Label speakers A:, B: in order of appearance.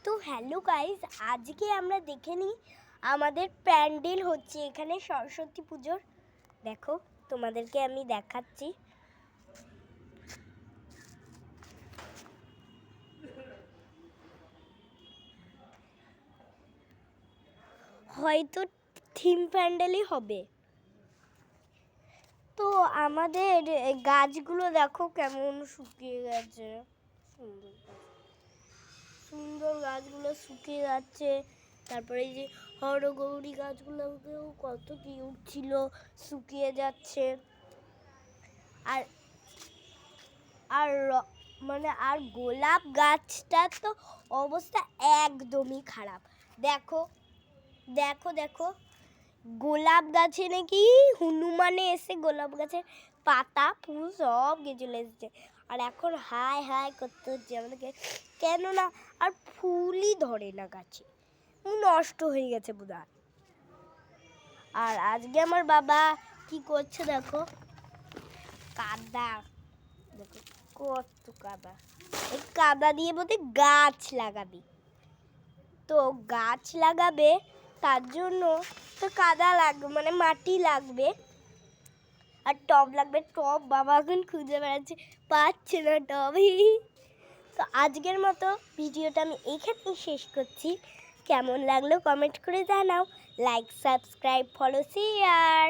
A: তো hello guys, আজকে আমরা দেখে নিই আমাদের প্যান্ডেল হচ্ছে এখানে সরস্বতী পুজোর। দেখো তোমাদেরকে আমি দেখাচ্ছি। হয়তো থিম প্যান্ডেলই হবে। তো আমাদের গাছগুলো দেখো কেমন শুকিয়ে গেছে। সুন্দর সুন্দর গাছগুলো শুকিয়ে যাচ্ছে। তারপরে এই যে হরগৌরী গাছগুলোকেও কত কিউট ছিল, শুকিয়ে যাচ্ছে। আর আর আর গোলাপ গাছটার তো অবস্থা একদমই খারাপ। দেখো দেখো দেখো গোলাপ গাছে নাকি হনুমানে এসে গোলাপ গাছের পাতা ফুল সব গিয়ে চলে এসেছে। আর এখন হাই হাই করতে হচ্ছে আমাদেরকে, কেননা আর ফুলই ধরে না গাছে, নষ্ট হয়ে গেছে বোধহয়। আর আজকে আমার বাবা কি করছে দেখো, কাদা দেখো কত কাদা। এই কাদা দিয়ে বোধহয় গাছ লাগাবি। তো গাছ লাগাবে তার জন্য তো কাদা লাগবে, মাটি লাগবে আর টব লাগবে। টব বাবা এখন খুঁজে বেড়াচ্ছে, পাচ্ছে না টব। তো আজকের মতো ভিডিওটা আমি এখানেই শেষ করছি। কেমন লাগলো কমেন্ট করে জানাও। Like, subscribe, follow, share.